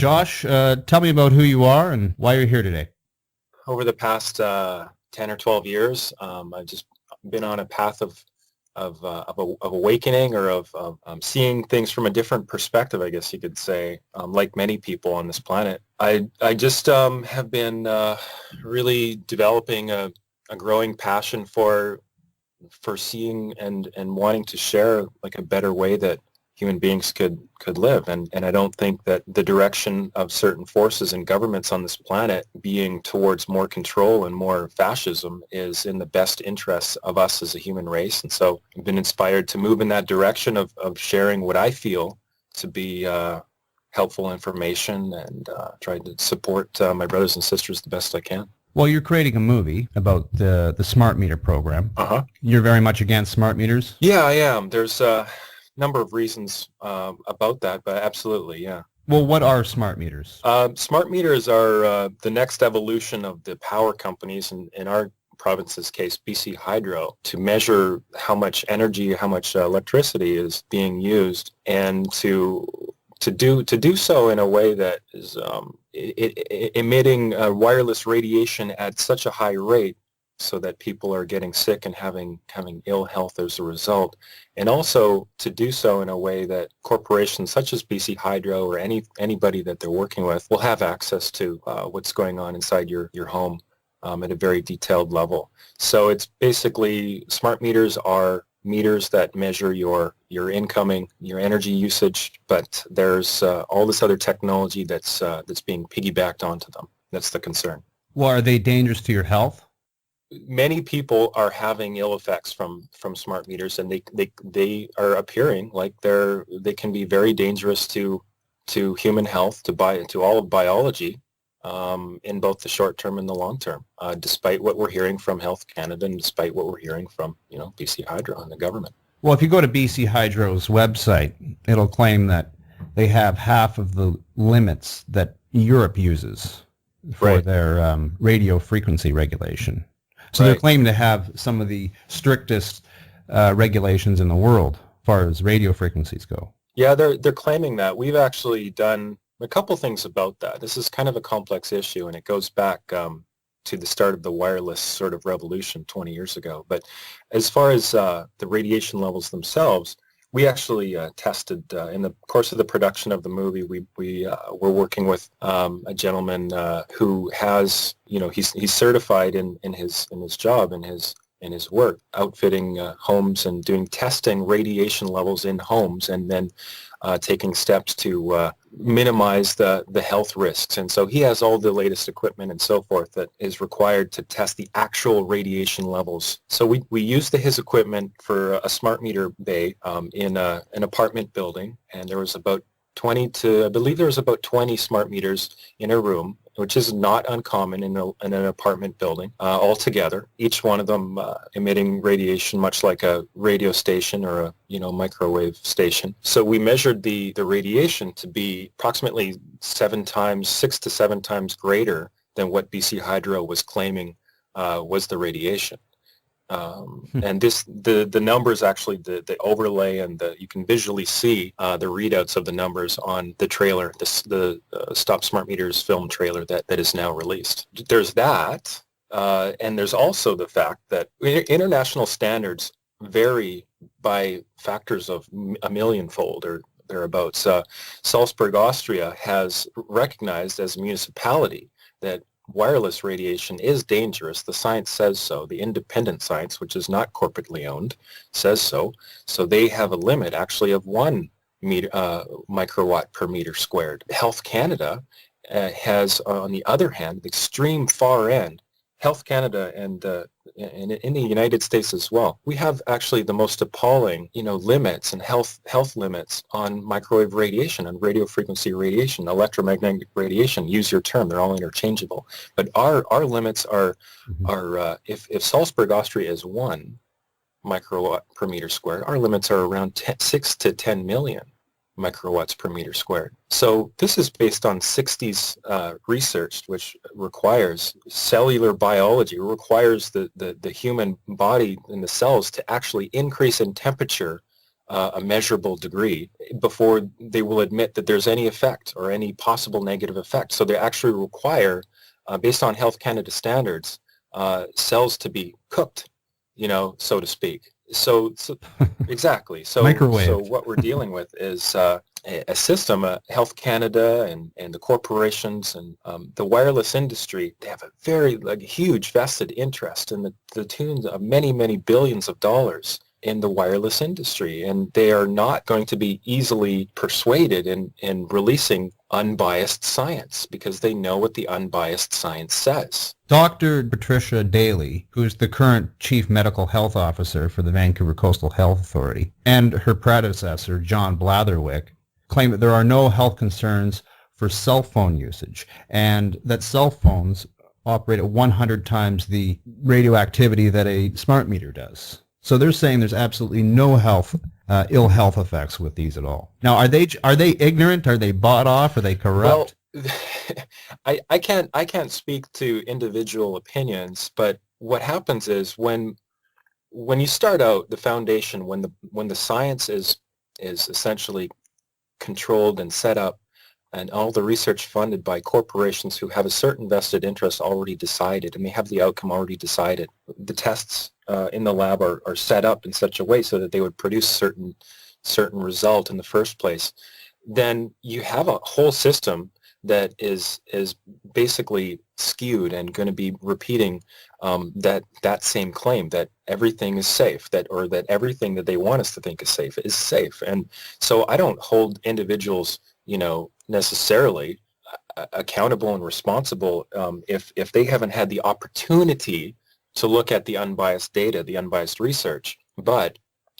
Josh, tell me about who you are and why you're here today. Over the past 10 or 12 years, I've just been on a path of awakening or of seeing things from a different perspective, I guess you could say, like many people on this planet. I just have been really developing a growing passion for seeing and wanting to share like a better way that human beings could live. And I don't think that the direction of certain forces and governments on this planet being towards more control and more fascism is in the best interests of us as a human race. And so I've been inspired to move in that direction of sharing what I feel to be helpful information and try to support my brothers and sisters the best I can. Well, you're creating a movie about the smart meter program. Uh-huh. You're very much against smart meters? Yeah, I am. There's a number of reasons about that, but absolutely, yeah. Well, what are smart meters? Smart meters are the next evolution of the power companies, in our province's case, BC Hydro, to measure how much energy, how much electricity is being used, and to do so in a way that is emitting wireless radiation at such a high rate so that people are getting sick and having ill health as a result, and also to do so in a way that corporations such as BC Hydro or anybody that they're working with will have access to what's going on inside your home at a very detailed level. So it's basically, smart meters are meters that measure your incoming, your energy usage, but there's all this other technology that's being piggybacked onto them. That's the concern. Well, are they dangerous to your health? Many people are having ill effects from smart meters, and they are appearing like they can be very dangerous to human health, to all of biology, in both the short term and the long term, despite what we're hearing from Health Canada and despite what we're hearing from BC Hydro and the government. Well, if you go to BC Hydro's website, it'll claim that they have half of the limits that Europe uses for Right. their radio frequency regulation. So Right. they're claiming to have some of the strictest regulations in the world as far as radio frequencies go. Yeah, they're claiming that. We've actually done a couple things about that. This is kind of a complex issue, and it goes back to the start of the wireless sort of revolution 20 years ago. But as far as the radiation levels themselves, we actually tested in the course of the production of the movie. We were working with a gentleman who has, he's certified in his job, in his work, outfitting homes and doing testing radiation levels in homes, and then taking steps to minimize the health risks. And so he has all the latest equipment and so forth that is required to test the actual radiation levels. So we used his equipment for a smart meter bay in an apartment building, and there was about 20 smart meters in a room, which is not uncommon in an apartment building altogether, each one of them emitting radiation much like a radio station or a microwave station. So we measured the radiation to be approximately 6 to 7 times greater than what BC Hydro was claiming was the radiation. And the numbers, actually, the overlay, and you can visually see the readouts of the numbers on the trailer, the Stop Smart Meters film trailer that is now released. There's that, and there's also the fact that international standards vary by factors of a millionfold or thereabouts. Salzburg, Austria has recognized as a municipality that wireless radiation is dangerous. The science says so. The independent science, which is not corporately owned, says so. So they have a limit actually of 1 microwatt per meter squared. Health Canada has, on the other hand, the extreme far end. Health Canada and in the United States as well, we have actually the most appalling, limits and health limits on microwave radiation, on radio frequency radiation, electromagnetic radiation. Use your term; they're all interchangeable. But our limits are if Salzburg, Austria is 1 microwatt per meter squared, our limits are around 6 to 10 million microwatts per meter squared. So this is based on 60s research, which requires cellular biology, requires the human body and the cells to actually increase in temperature a measurable degree before they will admit that there's any effect or any possible negative effect. So they actually require, based on Health Canada standards, cells to be cooked, so to speak. So exactly. So Microwaved. what we're dealing with is a system, Health Canada and the corporations and the wireless industry. They have a very huge vested interest in the tunes of many, many billions of dollars in the wireless industry, and they are not going to be easily persuaded in releasing unbiased science because they know what the unbiased science says. Dr. Patricia Daly, who's the current Chief Medical Health Officer for the Vancouver Coastal Health Authority, and her predecessor, John Blatherwick, claim that there are no health concerns for cell phone usage, and that cell phones operate at 100 times the radioactivity that a smart meter does. So they're saying there's absolutely no ill health effects with these at all. Now, are they ignorant? Are they bought off? Are they corrupt? Well, I can't speak to individual opinions, but what happens is when you start out the foundation, when the science is essentially controlled and set up, and all the research funded by corporations who have a certain vested interest already decided, and they have the outcome already decided. The tests in the lab are set up in such a way so that they would produce certain result in the first place. Then you have a whole system that is basically skewed and going to be repeating that same claim that everything is safe, that everything that they want us to think is safe. And so I don't hold individuals, necessarily accountable and responsible if they haven't had the opportunity to look at the unbiased data, the unbiased research. But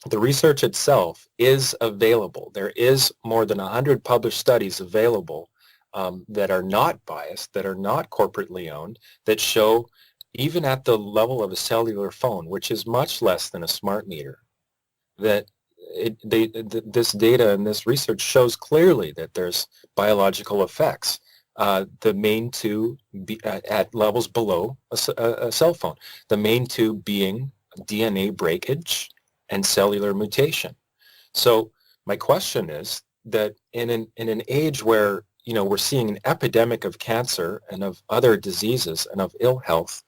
the research itself is available. There is more than 100 published studies available that are not biased, that are not corporately owned, that show even at the level of a cellular phone, which is much less than a smart meter, that this data and this research shows clearly that there's biological effects. The main two at levels below a cell phone. The main two being DNA breakage and cellular mutation. So my question is that in an age where we're seeing an epidemic of cancer and of other diseases and of ill health,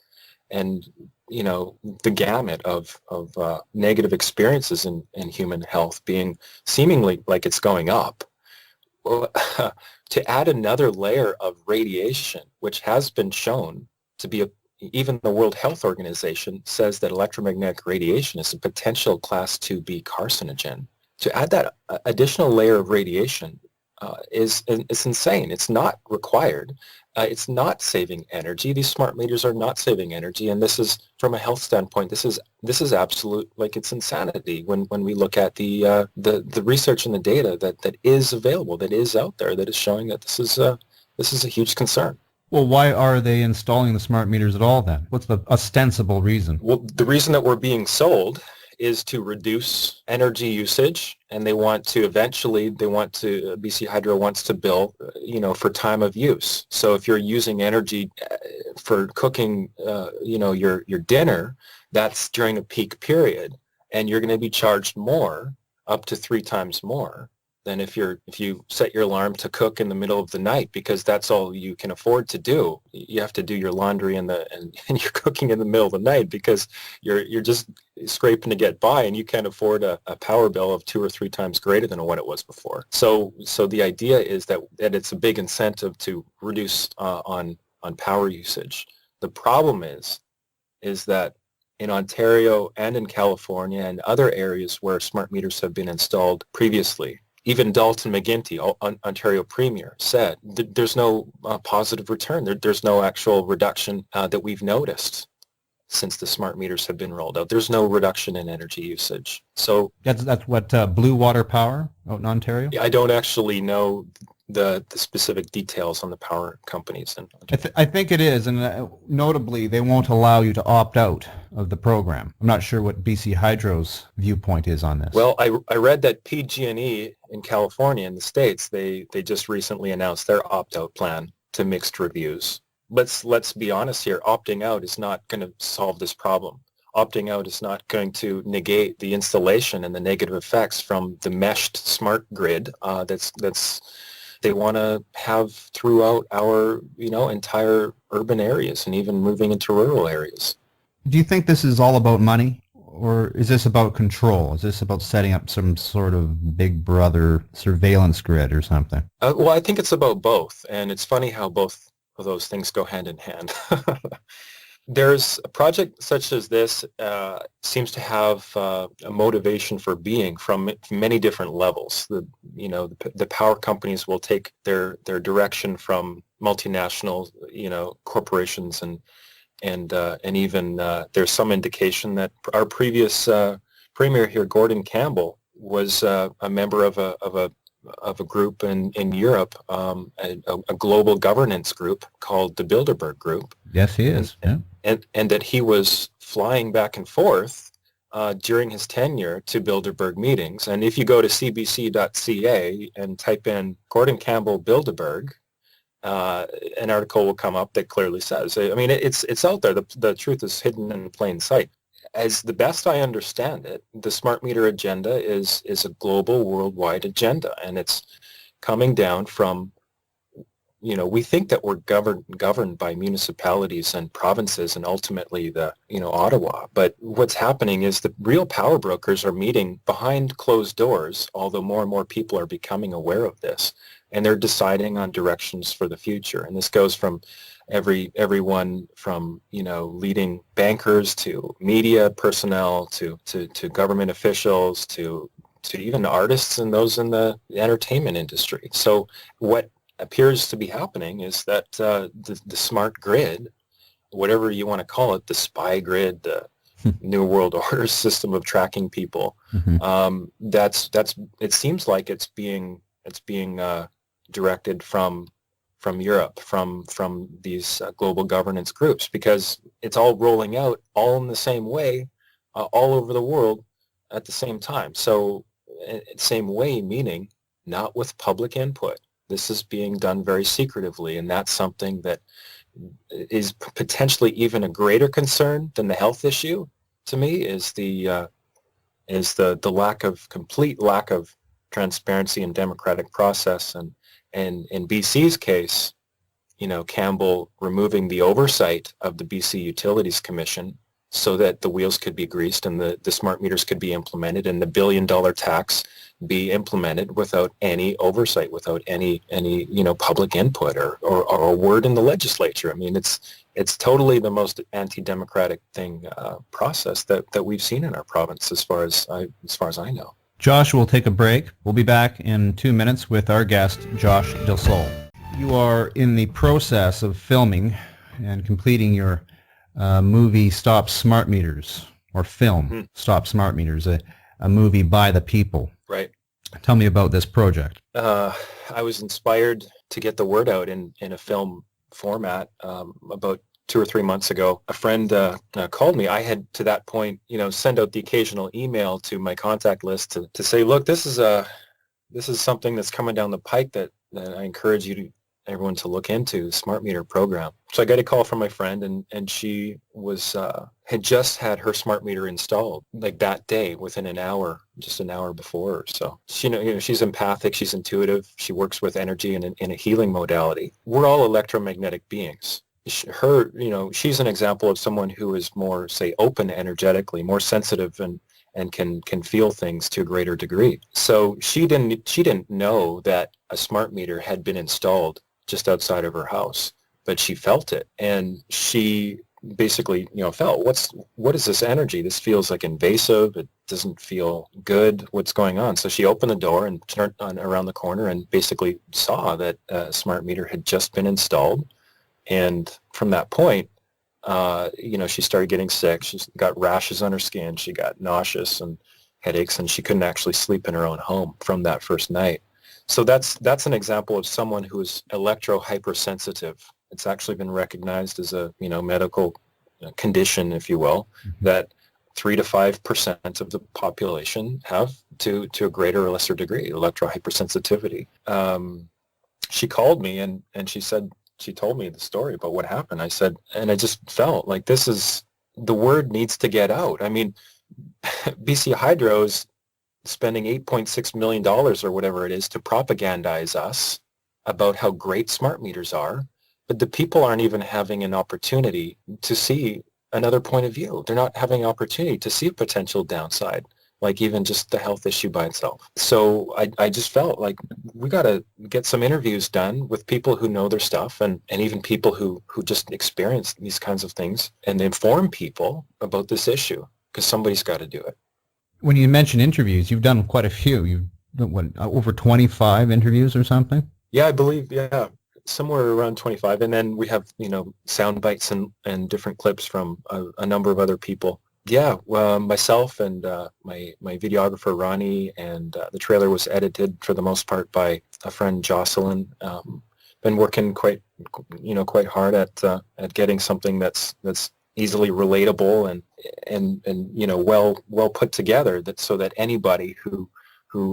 and the gamut of negative experiences in human health being seemingly like it's going up, well, to add another layer of radiation, which has been shown to be even the World Health Organization says that electromagnetic radiation is a potential class 2B carcinogen. To add that additional layer of radiation is insane. It's not required. It's not saving energy. These smart meters are not saving energy, and this is, from a health standpoint, this is absolute, it's insanity when we look at the research and the data that is available, that is out there, that is showing that this is a huge concern. Well, why are they installing the smart meters at all then? What's the ostensible reason? Well, the reason that we're being sold is to reduce energy usage, and BC Hydro wants to bill, for time of use. So if you're using energy for cooking, your dinner, that's during a peak period, and you're going to be charged more, up to 3 times more, than if you set your alarm to cook in the middle of the night, because that's all you can afford to do. You have to do your laundry and you're cooking in the middle of the night because you're just scraping to get by, and you can't afford a power bill of 2 or 3 times greater than what it was before. So the idea is that it's a big incentive to reduce on power usage. The problem is that in Ontario and in California and other areas where smart meters have been installed previously, even Dalton McGuinty, Ontario Premier, said there's no positive return. There's no actual reduction that we've noticed since the smart meters have been rolled out. There's no reduction in energy usage. So that's what Blue Water Power out in Ontario? I don't actually know the specific details on the power companies. I think it is, and notably, they won't allow you to opt out of the program. I'm not sure what BC Hydro's viewpoint is on this. Well, I read that PG&E in California, in the States, they just recently announced their opt-out plan to mixed reviews. Let's be honest here. Opting out is not going to solve this problem. opting out is not going to negate the installation and the negative effects from the meshed smart grid that's they want to have throughout our, entire urban areas and even moving into rural areas. Do you think this is all about money, or is this about control? Is this about setting up some sort of big brother surveillance grid or something? Well, I think it's about both, and it's funny how both of those things go hand in hand. There's a project such as this seems to have a motivation for being from many different levels. The power companies will take their direction from multinational, corporations, and even there's some indication that our previous premier here, Gordon Campbell, was a member of a group in Europe, a global governance group called the Bilderberg Group. Yes, he is. And that he was flying back and forth during his tenure to Bilderberg meetings. And if you go to cbc.ca and type in Gordon Campbell Bilderberg, an article will come up that clearly says, I mean, it's out there. The truth is hidden in plain sight. As the best I understand it, the smart meter agenda is a global, worldwide agenda, and it's coming down from, we think that we're governed by municipalities and provinces and ultimately Ottawa. But what's happening is the real power brokers are meeting behind closed doors, although more and more people are becoming aware of this, and they're deciding on directions for the future. And this goes from everyone from, leading bankers to media personnel to government officials to even artists and those in the entertainment industry. So what appears to be happening is that the smart grid, whatever you want to call it, the spy grid, the New World Order system of tracking people, it seems like it's being directed from Europe, from these global governance groups, because it's all rolling out all in the same way, all over the world at the same time. So same way meaning not with public input. This is being done very secretively, and that's something that is potentially even a greater concern than the health issue to me, is the complete lack of transparency and democratic process. And in BC's case, Campbell removing the oversight of the BC Utilities Commission so that the wheels could be greased and the smart meters could be implemented and the $1 billion tax be implemented without any oversight, without any public input or a word in the legislature. I mean, it's totally the most anti-democratic process that we've seen in our province as far as I know. Josh, we'll take a break. We'll be back in 2 minutes with our guest, Josh Del Sol. You are in the process of filming and completing your movie Stop Smart Meters, or film Stop Smart Meters, a movie by the people. Right. Tell me about this project. I was inspired to get the word out in a film format about 2 or 3 months ago. A friend called me. I had, to that point, send out the occasional email to my contact list to say, look, this is something that's coming down the pike that I encourage everyone to look into, the smart meter program. So I got a call from my friend, and she had just had her smart meter installed like that day, within an hour, just an hour before or so. She, she's empathic, she's intuitive, she works with energy in a healing modality. We're all electromagnetic beings. She's an example of someone who is more, say, open energetically, more sensitive and can feel things to a greater degree. So she didn't know that a smart meter had been installed just outside of her house, but she felt it, and she basically felt, what is this energy? This feels like invasive. It doesn't feel good. What's going on? So she opened the door and turned around the corner and basically saw that a smart meter had just been installed. And from that point, she started getting sick. She got rashes on her skin. She got nauseous and headaches, and she couldn't actually sleep in her own home from that first night. So that's an example of someone who is electro-hypersensitive. It's actually been recognized as a medical condition, if you will, that 3 to 5% of the population have to a greater or lesser degree electro-hypersensitivity. She called me and she told me the story about what happened. I said, and I just felt like this is the word needs to get out. I mean, BC Hydro's spending $8.6 million or whatever it is to propagandize us about how great smart meters are, but the people aren't even having an opportunity to see another point of view. They're not having an opportunity to see a potential downside, like even just the health issue by itself. So I just felt like we got to get some interviews done with people who know their stuff, and even people who just experience these kinds of things, and inform people about this issue, because somebody's got to do it. When you mention interviews, you've done quite a few. You've done, what, over 25 interviews or something? Yeah, I believe, yeah, somewhere around 25. And then we have, sound bites and different clips from a number of other people. Yeah, myself and my videographer, Ronnie, and the trailer was edited for the most part by a friend, Jocelyn. Been working quite hard at getting something that's easily relatable and well put together, so that anybody who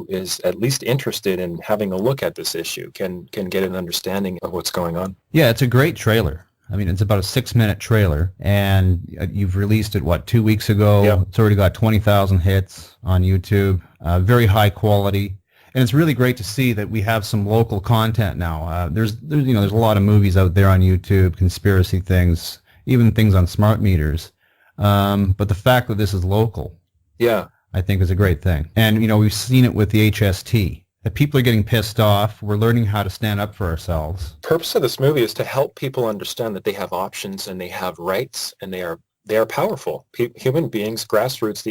is at least interested in having a look at this issue can get an understanding of what's going on. Yeah, it's a great trailer. I mean, it's about a 6-minute trailer, and you've released it, 2 weeks ago? Yeah. It's already got 20,000 hits on YouTube, very high quality. And it's really great to see that we have some local content now. There's a lot of movies out there on YouTube, conspiracy things, even things on smart meters. But the fact that this is local, yeah, I think is a great thing. And, we've seen it with the HST. That people are getting pissed off. We're learning how to stand up for ourselves. The purpose of this movie is to help people understand that they have options and they have rights, and they are powerful. Human beings, grassroots,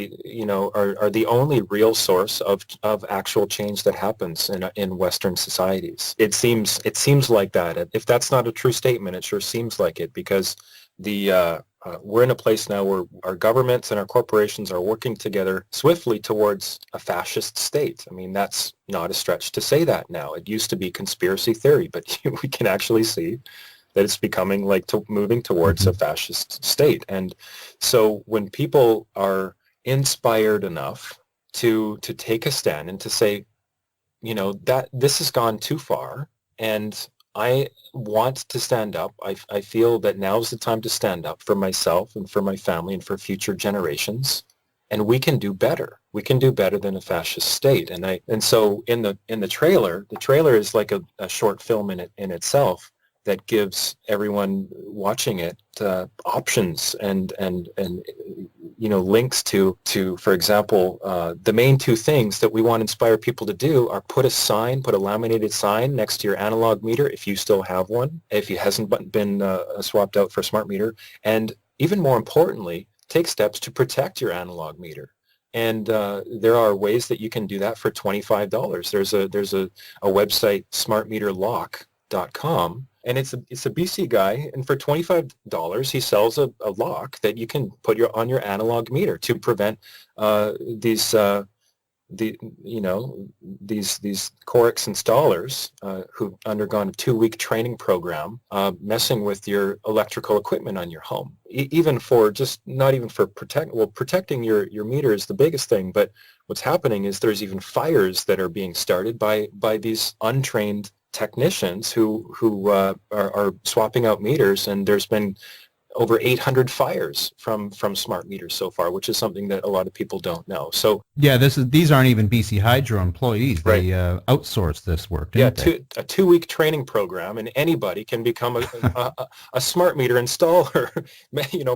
are the only real source of actual change that happens in Western societies. It seems like that. If that's not a true statement, it sure seems like it, because we're in a place now where our governments and our corporations are working together swiftly towards a fascist state. I mean, that's not a stretch to say that now. It used to be conspiracy theory, but we can actually see that it's becoming moving towards a fascist state. And so when people are inspired enough to take a stand and to say, that this has gone too far, and I want to stand up. I feel that now is the time to stand up for myself and for my family and for future generations. And we can do better. We can do better than a fascist state. And so in the trailer is like a short film in itself that gives everyone watching it options and links to, for example, the main two things that we want to inspire people to do are put a laminated sign next to your analog meter if you still have one, if it hasn't been swapped out for a smart meter, and even more importantly, take steps to protect your analog meter. And there are ways that you can do that for $25. There's a website, smartmeterlock.com. And it's a BC guy, and for $25, he sells a lock that you can put on your analog meter to prevent these Corix installers who've undergone a 2-week training program messing with your electrical equipment on your home. Even for protecting your meter is the biggest thing, but what's happening is there's even fires that are being started by these untrained technicians who are swapping out meters, and there's been over 800 fires from smart meters so far, which is something that a lot of people don't know. So yeah, these aren't even BC Hydro employees. Right. They outsource this work. Yeah, a 2-week training program, and anybody can become a smart meter installer.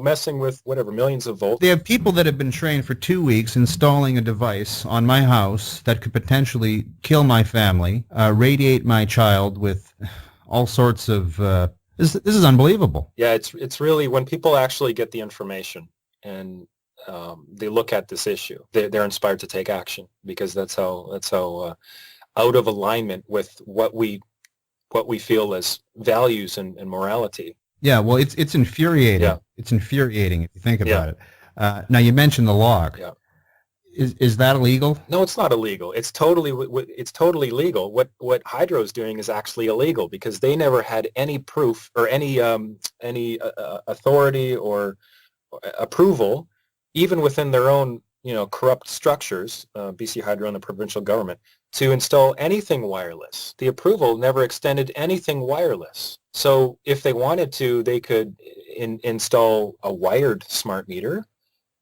Messing with whatever millions of volts. They have people that have been trained for 2 weeks installing a device on my house that could potentially kill my family, radiate my child with all sorts of. This is unbelievable. Yeah, it's really, when people actually get the information and they look at this issue, they're inspired to take action, because that's how out of alignment with what we feel as values and morality. Yeah, well, it's infuriating. Yeah. It's infuriating if you think about it. Now, you mentioned the lock. Yeah. Is that illegal? No, it's not illegal. It's totally legal. What Hydro is doing is actually illegal, because they never had any proof or any authority or approval, even within their own corrupt structures, BC Hydro and the provincial government, to install anything wireless. The approval never extended anything wireless. So if they wanted to, they could install a wired smart meter,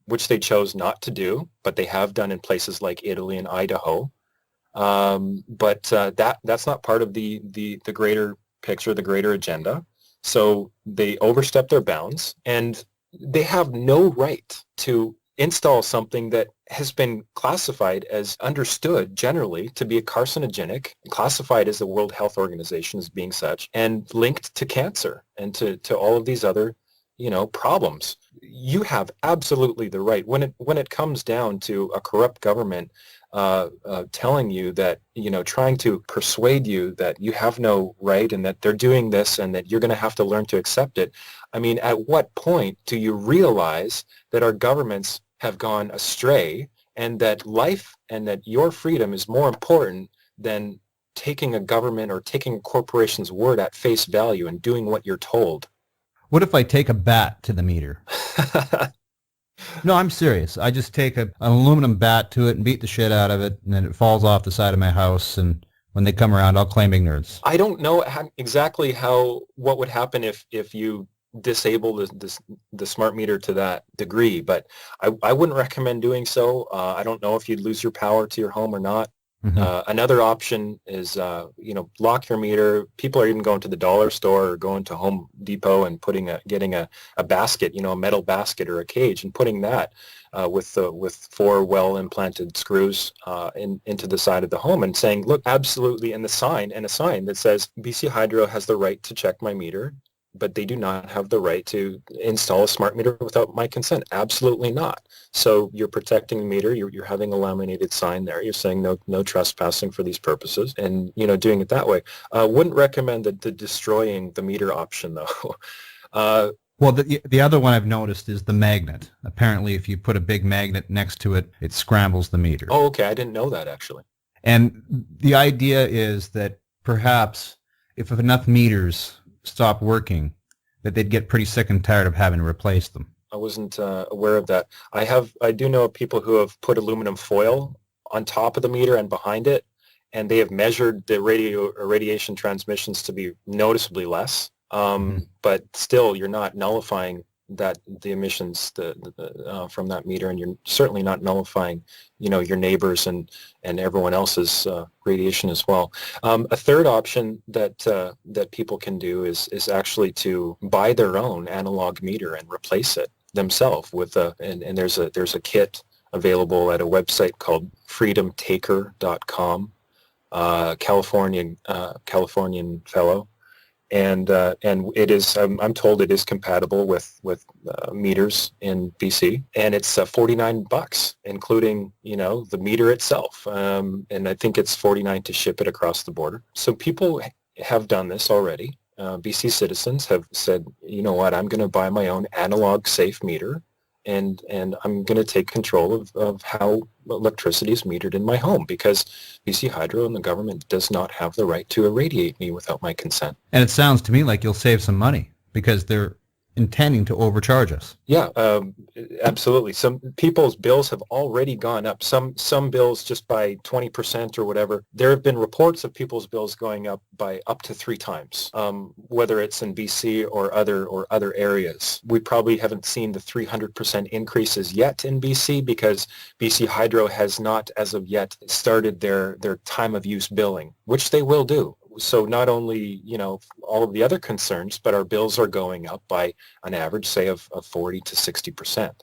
which they chose not to do, but they have done in places like Italy and Idaho. But that's not part of the greater picture, the greater agenda. So they overstep their bounds, and they have no right to install something that has been classified as understood generally to be a carcinogenic, classified as the World Health Organization as being such, and linked to cancer and to all of these other, problems. You have absolutely the right, when it comes down to a corrupt government telling you that, trying to persuade you that you have no right and that they're doing this and that you're going to have to learn to accept it. I mean, at what point do you realize that our governments have gone astray and that life and that your freedom is more important than taking a government or taking a corporation's word at face value and doing what you're told? What if I take a bat to the meter? No, I'm serious. I just take an aluminum bat to it and beat the shit out of it, and then it falls off the side of my house, and when they come around, I'll claim ignorance. I don't know exactly what would happen if you disable the smart meter to that degree, but I wouldn't recommend doing so. I don't know if you'd lose your power to your home or not. Mm-hmm. Another option is, lock your meter. People are even going to the dollar store or going to Home Depot and getting a basket, a metal basket or a cage, and putting that with 4 well-implanted screws into the side of the home, and saying, look, absolutely, and a sign that says BC Hydro has the right to check my meter, but they do not have the right to install a smart meter without my consent. Absolutely not. So you're protecting the meter. You're having a laminated sign there. You're saying no trespassing for these purposes, and doing it that way. Wouldn't recommend the destroying the meter option though. Well, the other one I've noticed is the magnet. Apparently, if you put a big magnet next to it, it scrambles the meter. Oh, okay. I didn't know that actually. And the idea is that perhaps if enough meters stop working, that they'd get pretty sick and tired of having to replace them. I wasn't aware of that. I do know of people who have put aluminum foil on top of the meter and behind it, and they have measured the radiation transmissions to be noticeably less. But still, you're not nullifying the emissions from that meter, and you're certainly not nullifying your neighbors and everyone else's radiation as well. A third option that people can do is actually to buy their own analog meter and replace it themselves with and there's a kit available at a website called freedomtaker.com, Californian fellow. And it is, I'm told it is compatible with meters in BC, and it's $49, including the meter itself, and I think it's $49 to ship it across the border. So people have done this already. BC citizens have said, you know what, I'm going to buy my own analog safe meter, and I'm going to take control of how electricity is metered in my home, because BC Hydro and the government does not have the right to irradiate me without my consent. And it sounds to me like you'll save some money, because they're intending to overcharge us. Yeah, absolutely. Some people's bills have already gone up. Some bills just by 20% or whatever. There have been reports of people's bills going up by up to 3 times, whether it's in BC or other areas. We probably haven't seen the 300% increases yet in BC, because BC Hydro has not, as of yet, started their time of use billing, which they will do. So not only, all of the other concerns, but our bills are going up by an average, say, of 40 to 60%.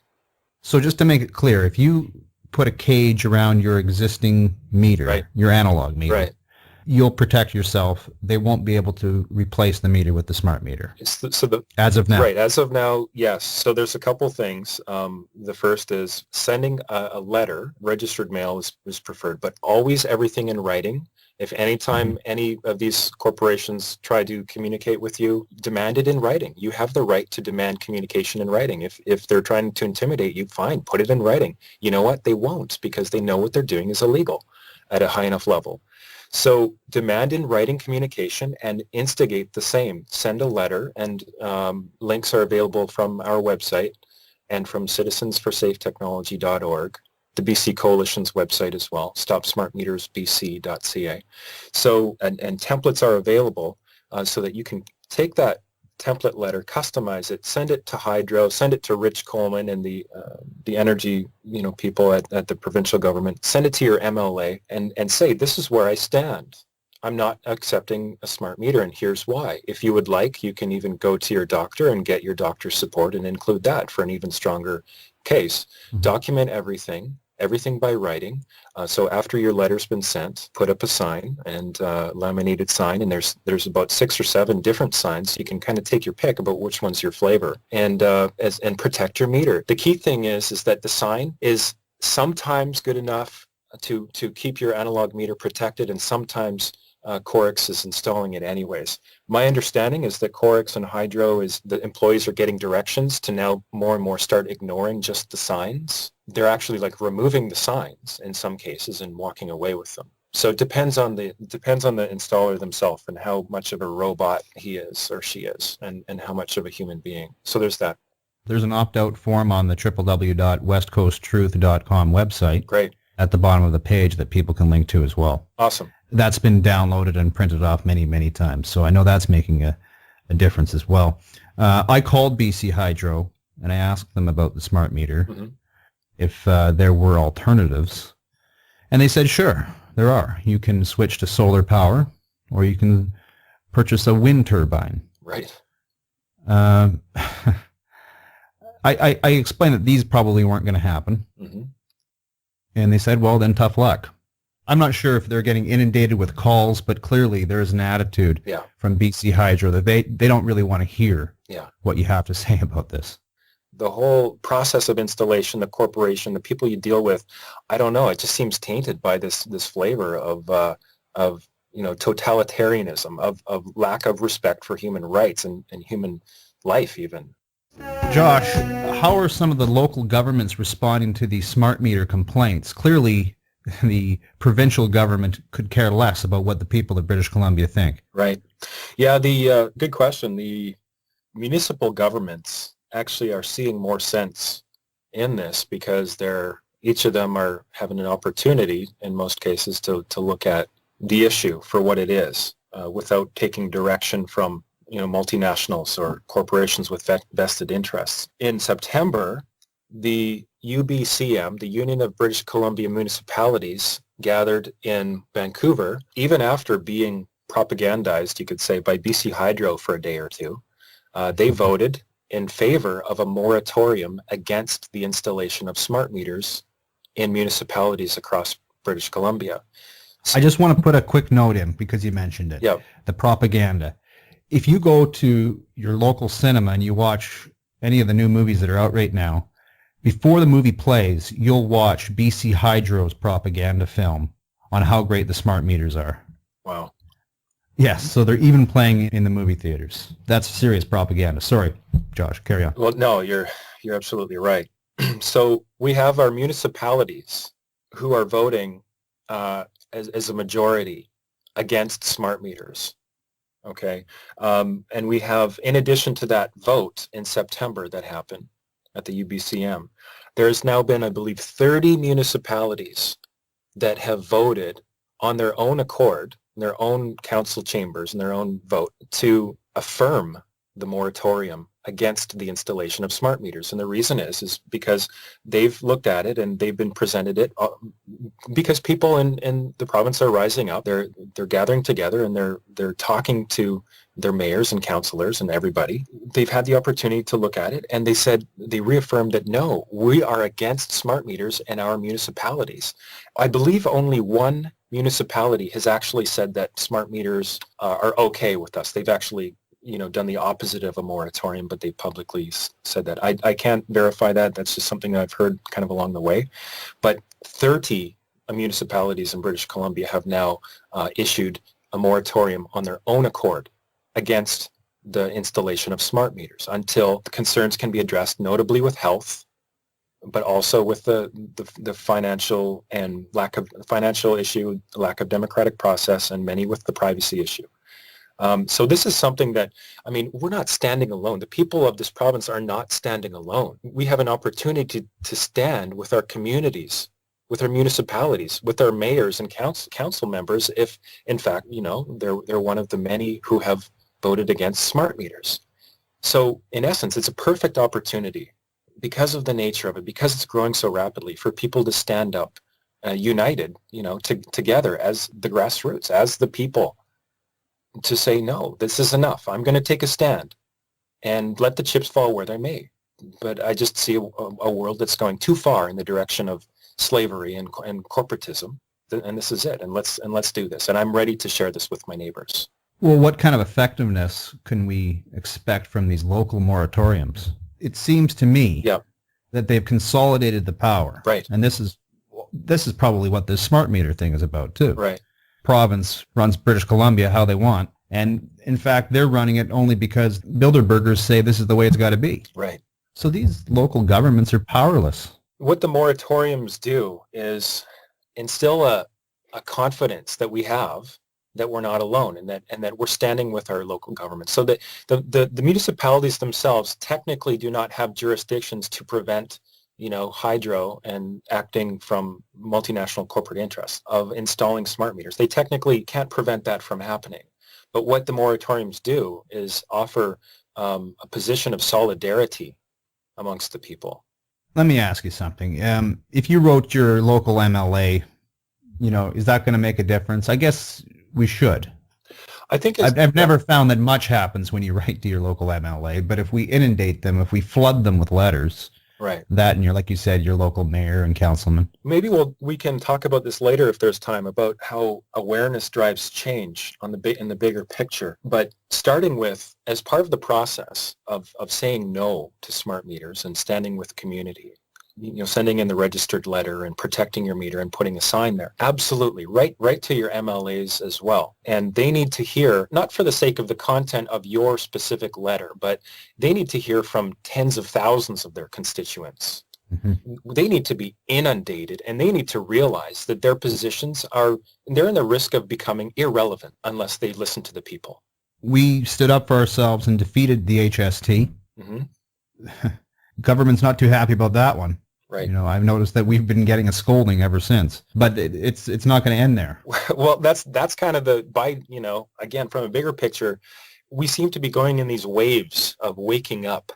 So just to make it clear, if you put a cage around your existing meter, right, your analog meter, right, you'll protect yourself. They won't be able to replace the meter with the smart meter. As of now. Right, as of now, yes. So there's a couple things. The first is sending a letter. Registered mail is preferred, but always everything in writing. If anytime any of these corporations try to communicate with you, demand it in writing. You have the right to demand communication in writing. If they're trying to intimidate you, fine, put it in writing. You know what? They won't, because they know what they're doing is illegal at a high enough level. So demand in writing communication and instigate the same. Send a letter, and links are available from our website and from citizensforsafetechnology.org. the BC Coalition's website as well, stopsmartmetersbc.ca. So, and templates are available so that you can take that template letter, customize it, send it to Hydro, send it to Rich Coleman and the energy people at the provincial government, send it to your MLA and say, this is where I stand. I'm not accepting a smart meter, and here's why. If you would like, you can even go to your doctor and get your doctor's support and include that for an even stronger case. Mm-hmm. Document everything by writing. So after your letter's been sent, put up a sign and laminated sign, and there's about 6 or 7 different signs. You can kind of take your pick about which one's your flavor, and protect your meter. The key thing is that the sign is sometimes good enough to keep your analog meter protected, and sometimes Corix is installing it anyways. My understanding is that Corix and Hydro the employees are getting directions to now more and more start ignoring just the signs. They're actually like removing the signs in some cases and walking away with them. So it depends on the installer themselves and how much of a robot he is or she is, and how much of a human being. So there's that. There's an opt-out form on the www.westcoasttruth.com website. Great. At the bottom of the page that people can link to as well. Awesome. That's been downloaded and printed off many, many times. So I know that's making a difference as well. I called BC Hydro and I asked them about the smart meter, mm-hmm. if there were alternatives. And they said, sure, there are. You can switch to solar power or you can purchase a wind turbine. Right. I explained that these probably weren't going to happen. Mm-hmm. And they said, well, then tough luck. I'm not sure if they're getting inundated with calls, but clearly there's an attitude from BC Hydro that they don't really want to hear what you have to say about this. The whole process of installation, the corporation, the people you deal with, I don't know. It just seems tainted by this flavor of totalitarianism, of lack of respect for human rights and human life even. Josh, how are some of the local governments responding to these smart meter complaints? Clearly, the provincial government could care less about what the people of British Columbia think. Right. Yeah, good question. The municipal governments actually are seeing more sense in this because each of them are having an opportunity, in most cases, to look at the issue for what it is without taking direction from multinationals or corporations with vested interests. In September, the UBCM, the Union of British Columbia Municipalities, gathered in Vancouver, even after being propagandized, you could say, by BC Hydro for a day or two. They voted in favor of a moratorium against the installation of smart meters in municipalities across British Columbia. I just want to put a quick note in because you mentioned it. Yep. The propaganda. If you go to your local cinema and you watch any of the new movies that are out right now, before the movie plays, you'll watch BC Hydro's propaganda film on how great the smart meters are. Wow. Yes, so they're even playing in the movie theaters. That's serious propaganda. Sorry, Josh, carry on. Well, no, you're absolutely right. So we have our municipalities who are voting as a majority against smart meters. Okay. And we have, in addition to that vote in September that happened at the UBCM, there's now been, I believe, 30 municipalities that have voted on their own accord, in their own council chambers, and their own vote to affirm the moratorium against the installation of smart meters. And the reason is because they've looked at it and they've been presented it because people in the province are rising up. They're gathering together and they're talking to their mayors and councillors and everybody. They've had the opportunity to look at it, and they reaffirmed that no, we are against smart meters in our municipalities. I believe only one municipality has actually said that smart meters are okay with us. They've actually done the opposite of a moratorium, but they publicly said that. I can't verify that. That's just something that I've heard kind of along the way. But 30 municipalities in British Columbia have now issued a moratorium on their own accord against the installation of smart meters until the concerns can be addressed, notably with health, but also with the financial and lack of financial issue, lack of democratic process, and many with the privacy issue. So this is something that, we're not standing alone. The people of this province are not standing alone. We have an opportunity to stand with our communities with our municipalities, with our mayors and council members, if in fact, they're one of the many who have voted against smart meters. So in essence, it's a perfect opportunity because of the nature of it, because it's growing so rapidly, for people to stand up united, together as the grassroots, as the people, to say, no, this is enough. I'm going to take a stand and let the chips fall where they may. But I just see a world that's going too far in the direction of slavery and corporatism, and this is it. And let's do this. And I'm ready to share this with my neighbors. Well, what kind of effectiveness can we expect from these local moratoriums? It seems to me that they've consolidated the power. Right. And this is probably what this smart meter thing is about too. Right. Province runs British Columbia how they want. And in fact, they're running it only because Bilderbergers say this is the way it's got to be. Right. So these local governments are powerless. What the moratoriums do is instill a confidence that we have that we're not alone, and that we're standing with our local government. So that the municipalities themselves technically do not have jurisdictions to prevent hydro and acting from multinational corporate interests of installing smart meters. They technically can't prevent that from happening. But what the moratoriums do is offer a position of solidarity amongst the people. Let me ask you something. If you wrote your local MLA, is that going to make a difference? I guess we should. I think I've never found that much happens when you write to your local MLA, but if we inundate them, if we flood them with letters, right, that and like you said, your local mayor and councilman. Maybe we can talk about this later if there's time, about how awareness drives change in the bigger picture. But starting with, as part of the process of saying no to smart meters and standing with community, sending in the registered letter and protecting your meter and putting a sign there. Absolutely. Right to your MLAs as well. And they need to hear, not for the sake of the content of your specific letter, but they need to hear from tens of thousands of their constituents. Mm-hmm. They need to be inundated, and they need to realize that their positions they're in the risk of becoming irrelevant unless they listen to the people. We stood up for ourselves and defeated the HST. Mm-hmm. Government's not too happy about that one. Right. I've noticed that we've been getting a scolding ever since, but it's not going to end there. Well, that's kind of again, from a bigger picture, we seem to be going in these waves of waking up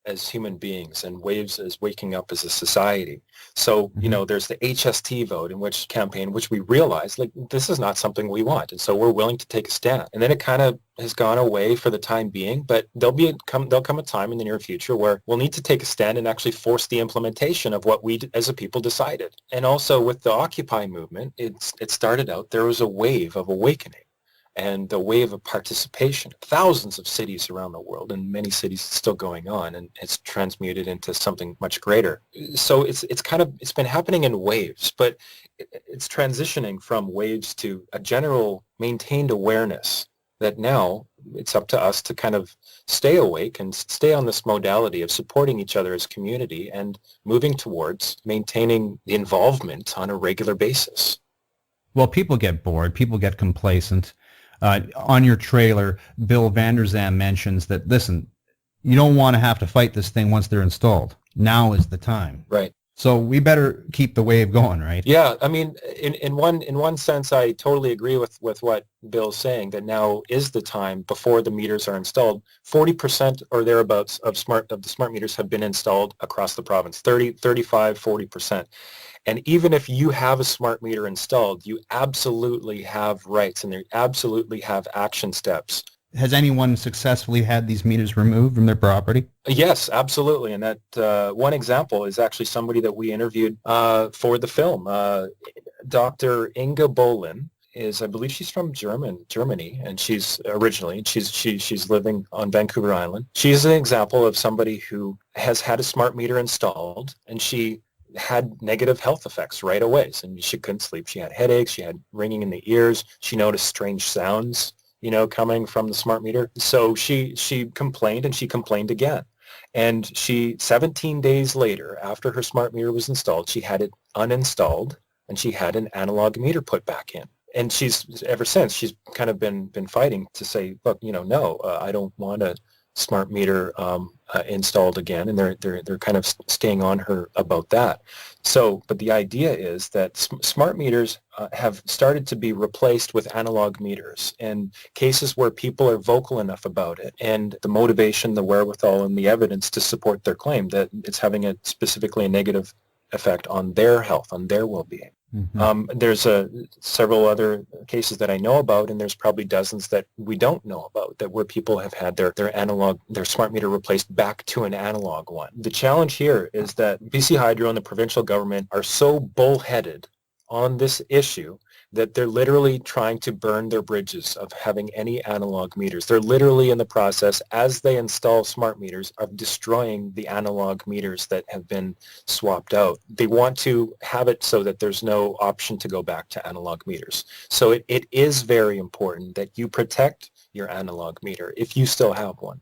as human beings and waves as waking up as a society. So, there's the HST vote campaign, which we realize, this is not something we want. And so we're willing to take a stand. And then it kind of has gone away for the time being, but there'll come a time in the near future where we'll need to take a stand and actually force the implementation of what we as a people decided. And also with the Occupy movement, it started out, there was a wave of awakening and the wave of participation. Thousands of cities around the world, and many cities still going on, and it's transmuted into something much greater. So it's been happening in waves, but it's transitioning from waves to a general maintained awareness that now it's up to us to kind of stay awake and stay on this modality of supporting each other as community and moving towards maintaining the involvement on a regular basis. Well, people get bored, people get complacent. On your trailer, Bill Vanderzam mentions that, listen, you don't want to have to fight this thing once they're installed. Now is the time. Right. So we better keep the wave going, right? Yeah, I mean, in one sense, I totally agree with what Bill's saying, that now is the time before the meters are installed. 40% or thereabouts of the smart meters have been installed across the province, 35, 40%. And even if you have a smart meter installed, you absolutely have rights and you absolutely have action steps. Has anyone successfully had these meters removed from their property? Yes, absolutely. And that one example is actually somebody that we interviewed for the film. Dr. Inga Bolin I believe she's from Germany, and she's living on Vancouver Island. She's an example of somebody who has had a smart meter installed, and she had negative health effects right away. So she couldn't sleep. She had headaches. She had ringing in the ears. She noticed strange sounds, coming from the smart meter. So she complained, and she complained again. And 17 days later, after her smart meter was installed, she had it uninstalled, and she had an analog meter put back in. And she's ever since, she's kind of been fighting to say, look, no, I don't want to smart meter installed again, and they're kind of staying on her about that. So, but the idea is that smart meters have started to be replaced with analog meters, and cases where people are vocal enough about it, and the motivation, the wherewithal, and the evidence to support their claim that it's having specifically a negative effect on their health, on their well-being. There's several other cases that I know about, and there's probably dozens that we don't know about, that where people have had their smart meter replaced back to an analog one. The challenge here is that BC Hydro and the provincial government are so bullheaded on this issue that they're literally trying to burn their bridges of having any analog meters. They're literally in the process, as they install smart meters, of destroying the analog meters that have been swapped out. They want to have it so that there's no option to go back to analog meters. So it is very important that you protect your analog meter if you still have one.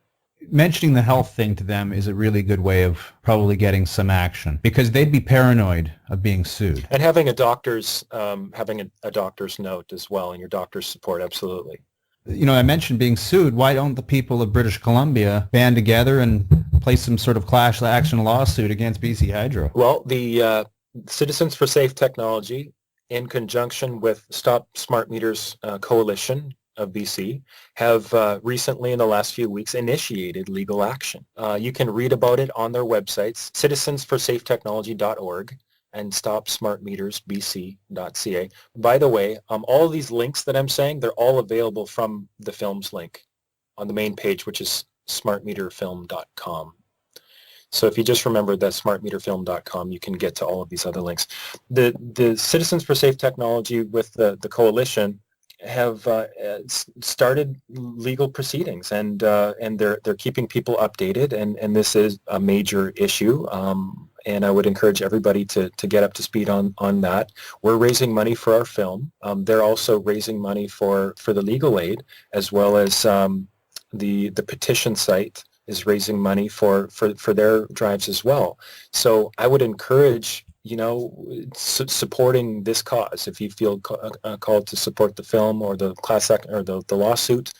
Mentioning the health thing to them is a really good way of probably getting some action, because they'd be paranoid of being sued. And having a doctor's note as well, and your doctor's support, absolutely. You know, I mentioned being sued. Why don't the people of British Columbia band together and place some sort of class action lawsuit against BC Hydro? Well, the Citizens for Safe Technology, in conjunction with Stop Smart Meters Coalition of BC, have recently in the last few weeks initiated legal action. You can read about it on their websites, citizensforsafetechnology.org and stopsmartmetersbc.ca. By the way, all of these links that I'm saying, they're all available from the film's link on the main page, which is smartmeterfilm.com. So if you just remember that smartmeterfilm.com, you can get to all of these other links. The Citizens for Safe Technology with the coalition have started legal proceedings, and they're keeping people updated, and this is a major issue, and I would encourage everybody to get up to speed on that. We're raising money for our film. They're also raising money for the legal aid, as well as the petition site is raising money for their drives as well. So I would encourage supporting this cause. If you feel called to support the film or the class act or the lawsuit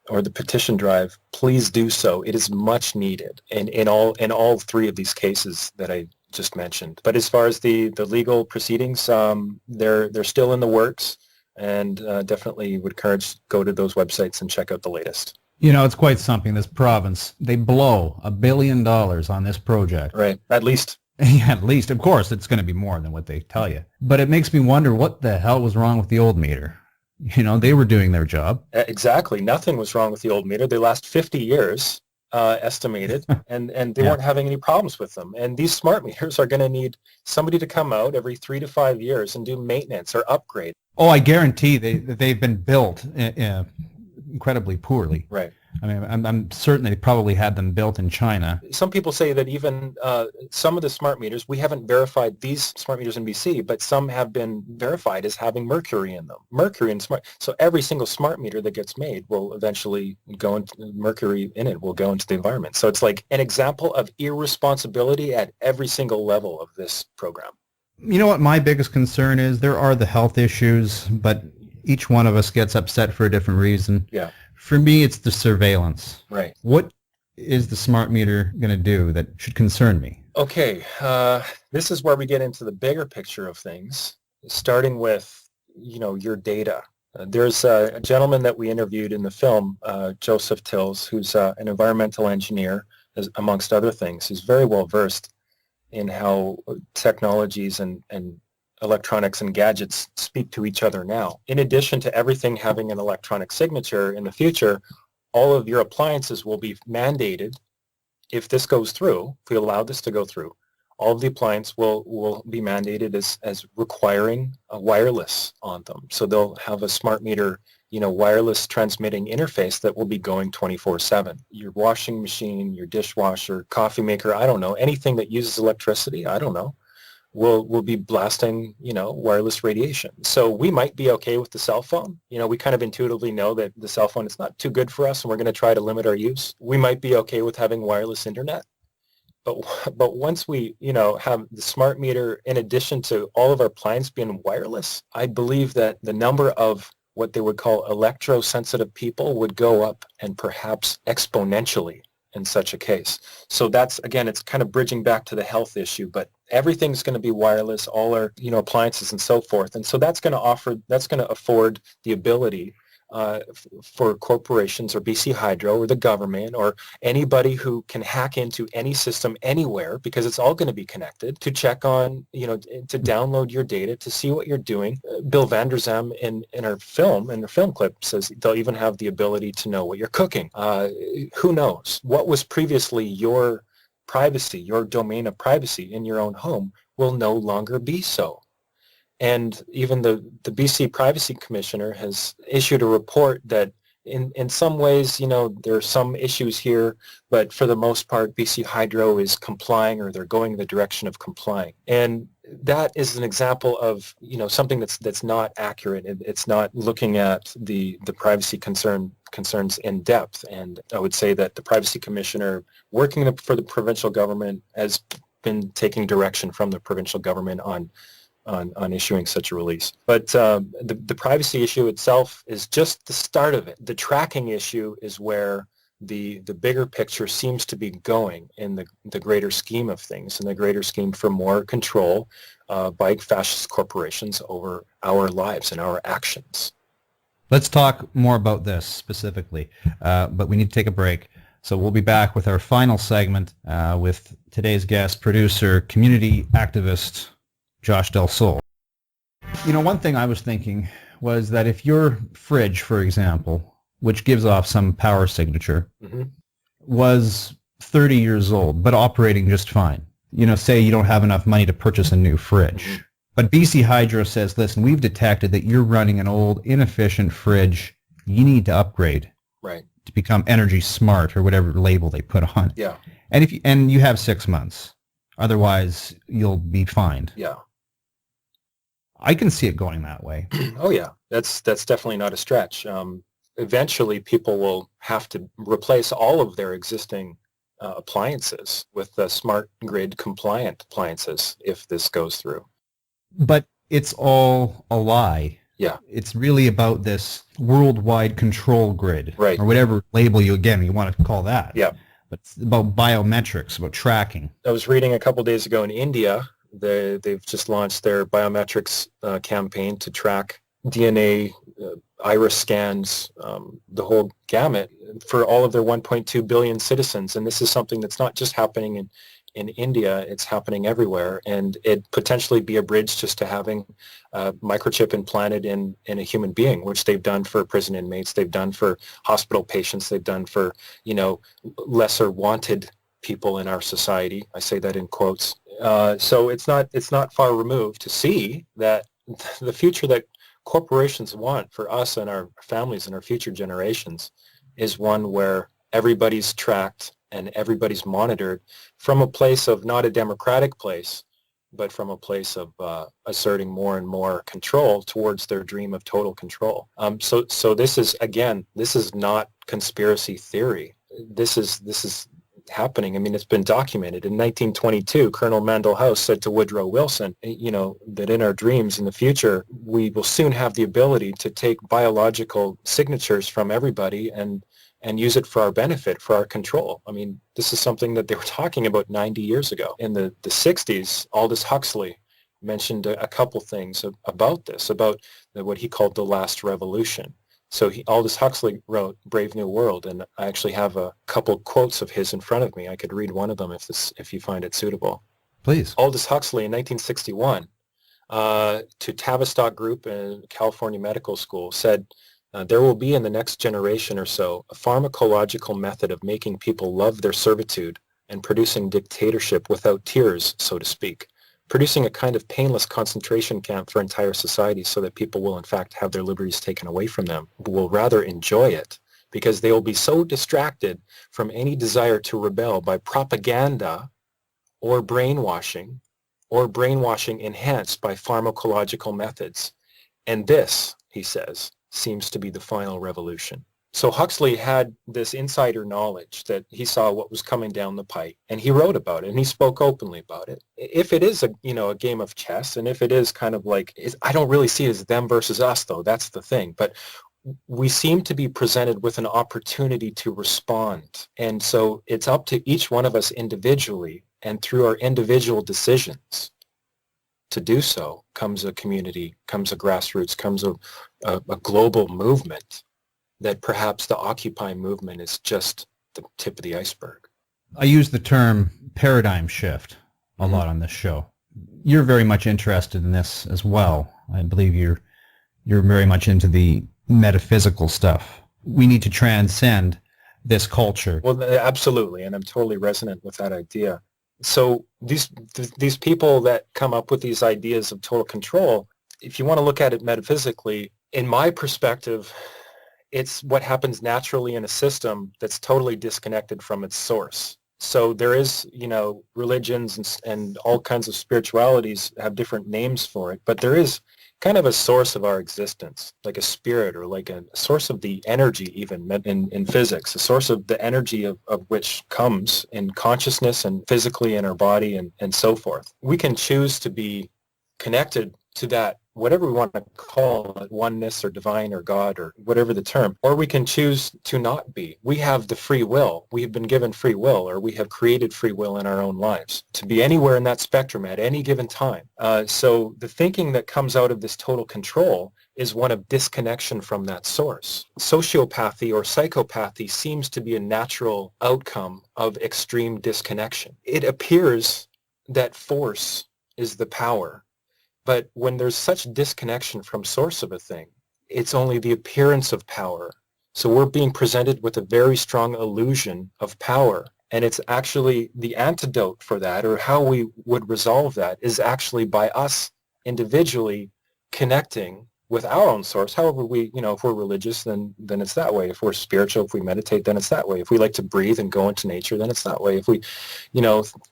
or the petition drive, please do so. It is much needed in all three of these cases that I just mentioned. But as far as the legal proceedings, they're still in the works, and definitely would encourage go to those websites and check out the latest. You know, it's quite something. This province, they blow $1 billion on this project. Right, at least. Yeah, at least. Of course, it's going to be more than what they tell you. But it makes me wonder what the hell was wrong with the old meter. You know, they were doing their job. Exactly. Nothing was wrong with the old meter. They last 50 years, estimated, and they weren't having any problems with them. And these smart meters are going to need somebody to come out every 3 to 5 years and do maintenance or upgrade. Oh, I guarantee they've been built incredibly poorly. Right. I mean, I'm certain they probably had them built in China. Some people say that even some of the smart meters, we haven't verified these smart meters in BC, but some have been verified as having mercury in them. Mercury in smart. So every single smart meter that gets made will eventually go into mercury in it, will go into the environment. So it's like an example of irresponsibility at every single level of this program. You know what my biggest concern is? There are the health issues, but each one of us gets upset for a different reason. Yeah. For me, it's the surveillance. Right. What is the smart meter going to do that should concern me? Okay. This is where we get into the bigger picture of things, starting with, your data. There's a gentleman that we interviewed in the film, Joseph Tills, who's an environmental engineer, amongst other things. He's very well versed in how technologies and electronics and gadgets speak to each other now. In addition to everything having an electronic signature in the future, all of your appliances will be mandated. If this goes through, if we allow this to go through, all of the appliances will be mandated as requiring a wireless on them. So they'll have a smart meter, wireless transmitting interface that will be going 24/7. Your washing machine, your dishwasher, coffee maker, I don't know, anything that uses electricity, I don't know, will be blasting, wireless radiation. So we might be okay with the cell phone. We kind of intuitively know that the cell phone is not too good for us, and we're going to try to limit our use. We might be okay with having wireless internet. But once we, have the smart meter, in addition to all of our appliances being wireless, I believe that the number of what they would call electrosensitive people would go up, and perhaps exponentially. in such a case. So that's, again, it's kind of bridging back to the health issue, but everything's going to be wireless, all our, appliances and so forth. And so that's going to afford the ability for corporations or BC Hydro or the government or anybody who can hack into any system anywhere, because it's all going to be connected, to check on, to download your data, to see what you're doing. Bill Vanderzam in the film clip says they'll even have the ability to know what you're cooking. Who knows? What was previously your privacy, your domain of privacy in your own home will no longer be so. And even the BC Privacy Commissioner has issued a report that in some ways, there are some issues here, but for the most part, BC Hydro is complying, or they're going in the direction of complying. And that is an example of, something that's not accurate. It's not looking at the privacy concerns in depth. And I would say that the Privacy Commissioner working for the provincial government has been taking direction from the provincial government on issuing such a release. But the privacy issue itself is just the start of it. The tracking issue is where the bigger picture seems to be going in the greater scheme of things, in the greater scheme for more control by fascist corporations over our lives and our actions. Let's talk more about this specifically, but we need to take a break. So we'll be back with our final segment with today's guest, producer, community activist, Josh Del Sol. One thing I was thinking was that if your fridge, for example, which gives off some power signature, was 30 years old, but operating just fine, say you don't have enough money to purchase a new fridge, but BC Hydro says, listen, we've detected that you're running an old, inefficient fridge. You need to upgrade. Right. To become energy smart, or whatever label they put on. Yeah. And you have 6 months. Otherwise, you'll be fined. Yeah. I can see it going that way. Oh yeah, that's definitely not a stretch. Eventually, people will have to replace all of their existing appliances with smart grid compliant appliances if this goes through. But it's all a lie. Yeah. It's really about this worldwide control grid, right, or whatever label you want to call that. Yeah. But it's about biometrics, about tracking. I was reading a couple days ago in India, they've just launched their biometrics campaign to track DNA, iris scans, the whole gamut for all of their 1.2 billion citizens. And this is something that's not just happening in India, it's happening everywhere. And it potentially be a bridge just to having a microchip implanted in a human being, which they've done for prison inmates, they've done for hospital patients, they've done for, lesser wanted people in our society. I say that in quotes. So it's not far removed to see that the future that corporations want for us and our families and our future generations is one where everybody's tracked and everybody's monitored from a place of not a democratic place, but from a place of asserting more and more control towards their dream of total control. So this is not conspiracy theory. This is happening. I mean, it's been documented. In 1922, Colonel Mandel House said to Woodrow Wilson, that in our dreams in the future, we will soon have the ability to take biological signatures from everybody and use it for our benefit, for our control. I mean, this is something that they were talking about 90 years ago. In the 60s, Aldous Huxley mentioned a couple things about this, about what he called the last revolution. So Aldous Huxley wrote Brave New World, and I actually have a couple quotes of his in front of me. I could read one of them if you find it suitable. Please. Aldous Huxley in 1961 to Tavistock Group and California Medical School said, there will be in the next generation or so a pharmacological method of making people love their servitude and producing dictatorship without tears, so to speak. Producing a kind of painless concentration camp for entire society so that people will in fact have their liberties taken away from them, but will rather enjoy it because they will be so distracted from any desire to rebel by propaganda or brainwashing enhanced by pharmacological methods. And this, he says, seems to be the final revolution. So Huxley had this insider knowledge that he saw what was coming down the pike, and he wrote about it, and he spoke openly about it. If it is a game of chess, and if it is kind of like, I don't really see it as them versus us, though. That's the thing. But we seem to be presented with an opportunity to respond. And so it's up to each one of us individually and through our individual decisions to do so. Comes a community, comes a grassroots, comes a global movement, that perhaps the Occupy movement is just the tip of the iceberg. I use the term paradigm shift a lot on this show. You're very much interested in this as well. I believe you're very much into the metaphysical stuff. We need to transcend this culture. Well, absolutely, and I'm totally resonant with that idea. So these people that come up with these ideas of total control, if you want to look at it metaphysically, in my perspective, it's what happens naturally in a system that's totally disconnected from its source. So there is, religions and all kinds of spiritualities have different names for it, but there is kind of a source of our existence, like a spirit or like a source of the energy even in physics, a source of the energy of which comes in consciousness and physically in our body and so forth. We can choose to be connected to that, whatever we want to call it, oneness or divine or God or whatever the term, or we can choose to not be. We have the free will. We have been given free will, or we have created free will in our own lives to be anywhere in that spectrum at any given time. So the thinking that comes out of this total control is one of disconnection from that source. Sociopathy or psychopathy seems to be a natural outcome of extreme disconnection. It appears that force is the power. But when there's such disconnection from source of a thing, it's only the appearance of power. So we're being presented with a very strong illusion of power. And it's actually the antidote for that, or how we would resolve that, is actually by us individually connecting with our own source. However, if we're religious, then it's that way. If we're spiritual, if we meditate, then it's that way. If we like to breathe and go into nature, then it's that way. If we,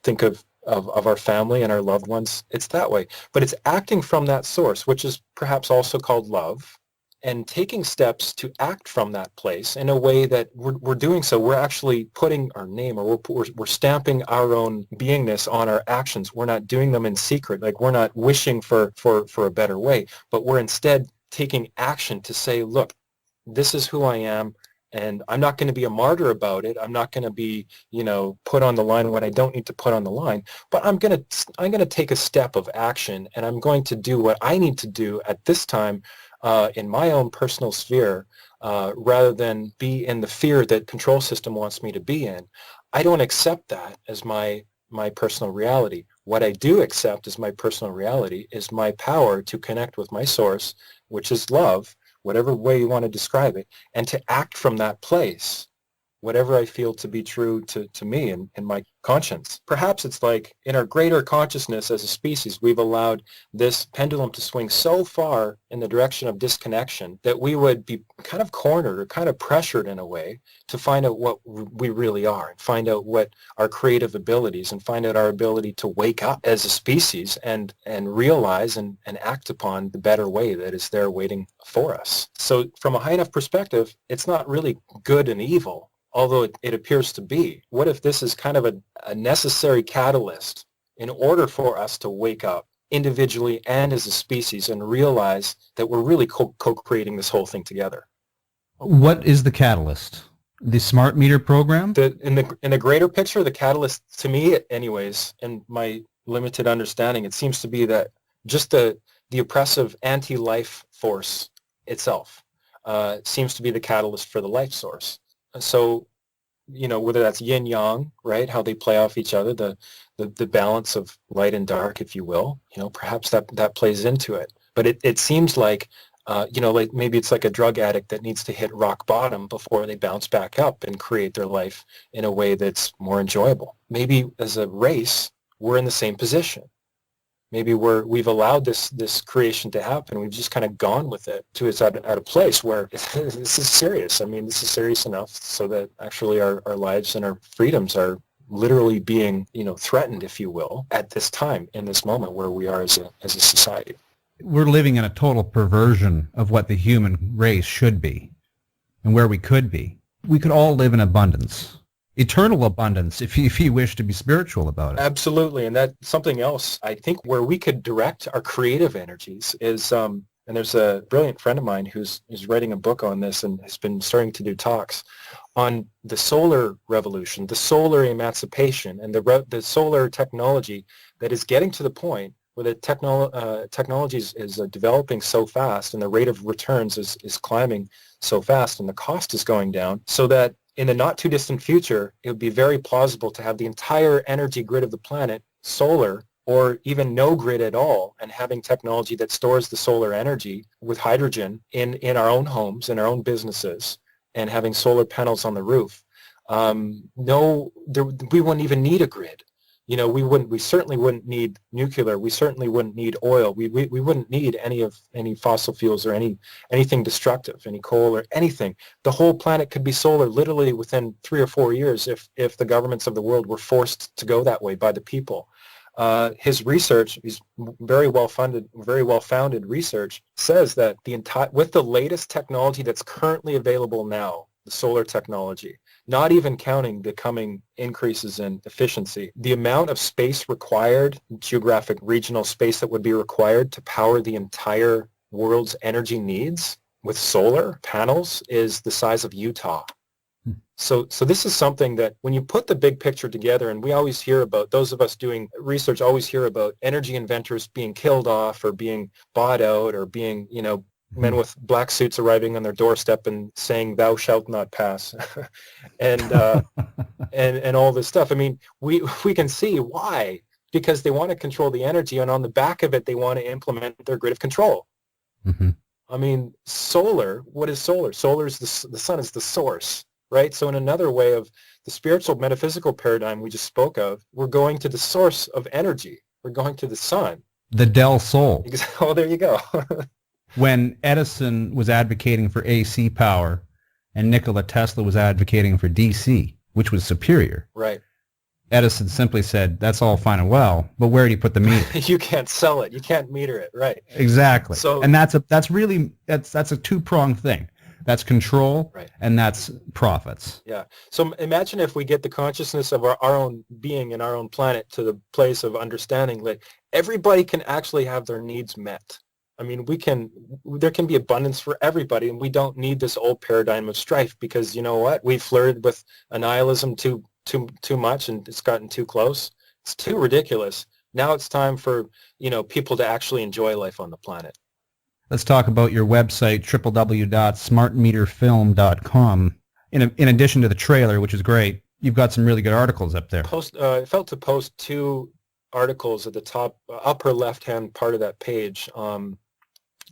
think of our family and our loved ones, it's that way. But it's acting from that source, which is perhaps also called love, and taking steps to act from that place in a way that we're doing so. We're actually putting our name, or we're stamping our own beingness on our actions. We're not doing them in secret. Like, we're not wishing for a better way, but we're instead taking action to say, look, this is who I am. And I'm not going to be a martyr about it. I'm not going to be, put on the line when I don't need to put on the line. But I'm going to take a step of action, and I'm going to do what I need to do at this time in my own personal sphere, rather than be in the fear that control system wants me to be in. I don't accept that as my personal reality. What I do accept as my personal reality is my power to connect with my source, which is love, whatever way you want to describe it, and to act from that place, whatever I feel to be true to me and my conscience. Perhaps it's like in our greater consciousness as a species, we've allowed this pendulum to swing so far in the direction of disconnection that we would be kind of cornered or kind of pressured in a way to find out what we really are, and find out what our creative abilities, and find out our ability to wake up as a species and realize and act upon the better way that is there waiting for us. So from a high enough perspective, it's not really good and evil, although it appears to be. What if this is kind of a necessary catalyst in order for us to wake up individually and as a species and realize that we're really co-creating this whole thing together? What is the catalyst? The smart meter program? In the greater picture, the catalyst, to me anyways, in my limited understanding, it seems to be that just the oppressive anti-life force itself seems to be the catalyst for the life source. So, whether that's yin yang, right? How they play off each other, the balance of light and dark, if you will, perhaps that plays into it. But it seems like, like maybe it's like a drug addict that needs to hit rock bottom before they bounce back up and create their life in a way that's more enjoyable. Maybe as a race, we're in the same position. Maybe we've allowed this creation to happen. We've just kind of gone with it to it's at a place where this is serious. I mean, this is serious enough so that actually our lives and our freedoms are literally being, threatened, if you will, at this time, in this moment where we are as a society. We're living in a total perversion of what the human race should be and where we could be. We could all live in abundance. Eternal abundance, if you wish to be spiritual about it. Absolutely, and that's something else. I think where we could direct our creative energies is And there's a brilliant friend of mine who's writing a book on this and has been starting to do talks on the solar revolution, the solar emancipation, and the solar technology that is getting to the point where the technology is developing so fast, and the rate of returns is climbing so fast, and the cost is going down, so that in the not too distant future, it would be very plausible to have the entire energy grid of the planet solar, or even no grid at all, and having technology that stores the solar energy with hydrogen in our own homes, in our own businesses, and having solar panels on the roof. We wouldn't even need a grid. We certainly wouldn't need nuclear. We certainly wouldn't need oil. We wouldn't need any fossil fuels or anything destructive, any coal or anything. The whole planet could be solar literally within 3 or 4 years if the governments of the world were forced to go that way by the people. His research, his very well-founded research, says that with the latest technology that's currently available now, the solar technology, not even counting the coming increases in efficiency, the amount of space required, geographic regional space that would be required to power the entire world's energy needs with solar panels is the size of Utah. So this is something that when you put the big picture together, and we always hear about, those of us doing research always hear about energy inventors being killed off or being bought out or being, men with black suits arriving on their doorstep and saying, "Thou shalt not pass," and and all this stuff. I mean, we can see why, because they want to control the energy, and on the back of it, they want to implement their grid of control. Mm-hmm. I mean, solar. What is solar? Solar is the sun is the source. Right? So in another way of the spiritual metaphysical paradigm we just spoke of, we're going to the source of energy. We're going to the sun. The Del Sol. Oh, there you go. When Edison was advocating for AC power and Nikola Tesla was advocating for DC, which was superior. Right. Edison simply said, that's all fine and well, but where do you put the meter? You can't sell it. You can't meter it. Right. Exactly. So, and that's a two-pronged thing. That's control, right, and that's profits. Yeah. So imagine if we get the consciousness of our own being and our own planet to the place of understanding that everybody can actually have their needs met. I mean, there can be abundance for everybody, and we don't need this old paradigm of strife, because you know what? We've flirted with annihilism too much, and it's gotten too close. It's too ridiculous. Now it's time for, people to actually enjoy life on the planet. Let's talk about your website, www.smartmeterfilm.com. In addition to the trailer, which is great, you've got some really good articles up there. I felt to post 2 articles at the top, upper left-hand part of that page.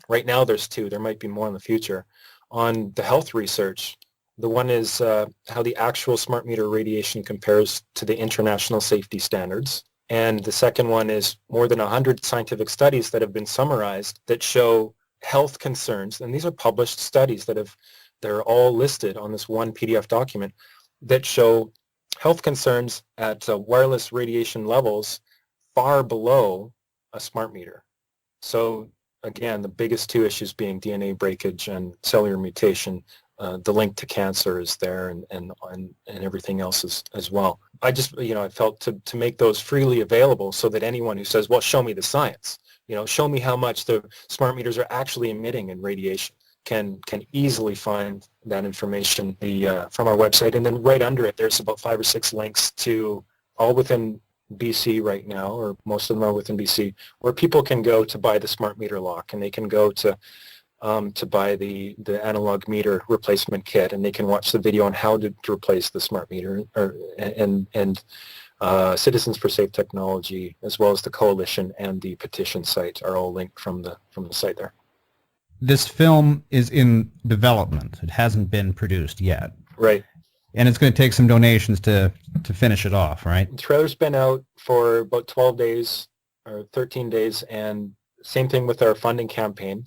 Right now there's 2. There might be more in the future. On the health research, the one is how the actual smart meter radiation compares to the international safety standards. And the second one is more than 100 scientific studies that have been summarized that show health concerns, and these are published studies they're all listed on this one PDF document, that show health concerns at wireless radiation levels far below a smart meter. So again, the biggest 2 issues being DNA breakage and cellular mutation. The link to cancer is there, and everything else as well. I just, I felt to make those freely available so that anyone who says, well, show me the science, show me how much the smart meters are actually emitting in radiation, can easily find that information from our website. And then right under it, there's about 5 or 6 links to, all within BC right now, or most of them are within BC, where people can go to buy the smart meter lock, and they can go to buy the analog meter replacement kit, and they can watch the video on how to replace the smart meter, and Citizens for Safe Technology, as well as the coalition and the petition site, are all linked from the site there. This film is in development. It hasn't been produced yet. Right. And it's going to take some donations to finish it off, right? The trailer's been out for about 12 days or 13 days, and same thing with our funding campaign.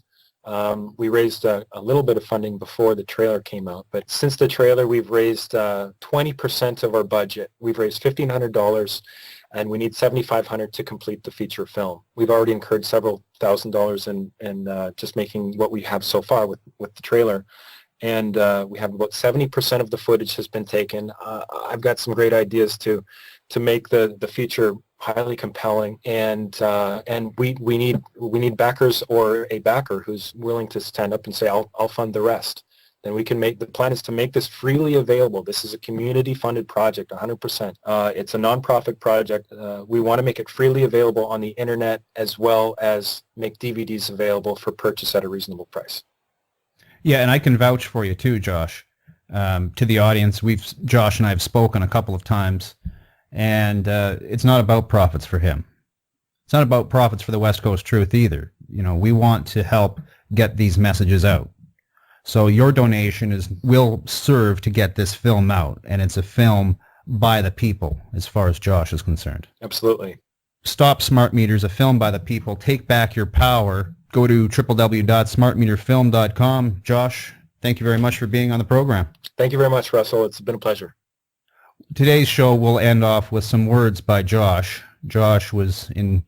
We raised a little bit of funding before the trailer came out, but since the trailer, we've raised 20% of our budget. We've raised $1,500, and we need $7,500 to complete the feature film. We've already incurred several $1,000s in just making what we have so far with the trailer, and we have about 70% of the footage has been taken. I've got some great ideas to make the feature highly compelling, and we need backers, or a backer who's willing to stand up and say, I'll fund the rest. Then we can the plan is to make this freely available. This is a community-funded project, 100%. It's a nonprofit project. We want to make it freely available on the internet, as well as make DVDs available for purchase at a reasonable price. Yeah, and I can vouch for you too, Josh. To the audience, Josh and I have spoken a couple of times, and it's not about profits for him. It's not about profits for the West Coast Truth either. We want to help get these messages out. So your donation will serve to get this film out, and it's a film by the people, as far as Josh is concerned. Absolutely. Stop Smart Meters, a film by the people. Take back your power. Go to www.smartmeterfilm.com. Josh, thank you very much for being on the program. Thank you very much, Russell. It's been a pleasure. Today's show will end off with some words by Josh. Josh was in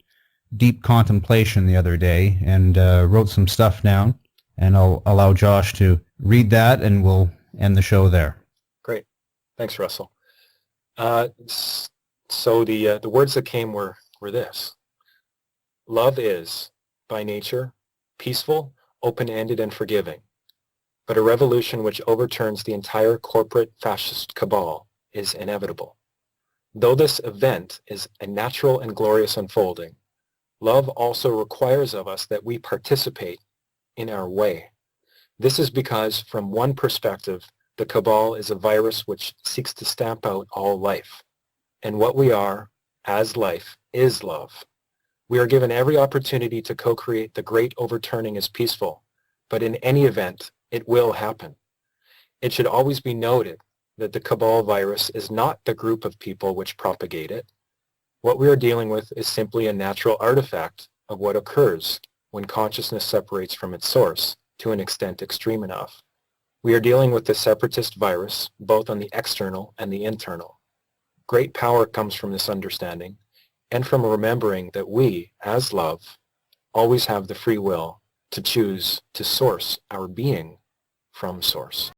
deep contemplation the other day and wrote some stuff down. And I'll allow Josh to read that, and we'll end the show there. Great. Thanks, Russell. So the words that came were this. Love is, by nature, peaceful, open-ended, and forgiving. But a revolution which overturns the entire corporate fascist cabal is inevitable. Though this event is a natural and glorious unfolding, love also requires of us that we participate in our way. This is because, from one perspective, the cabal is a virus which seeks to stamp out all life. And what we are, as life, is love. We are given every opportunity to co-create the great overturning as peaceful, but in any event, it will happen. It should always be noted that the cabal virus is not the group of people which propagate it. What we are dealing with is simply a natural artifact of what occurs when consciousness separates from its source to an extent extreme enough. We are dealing with the separatist virus, both on the external and the internal. Great power comes from this understanding and from remembering that we, as love, always have the free will to choose to source our being from source.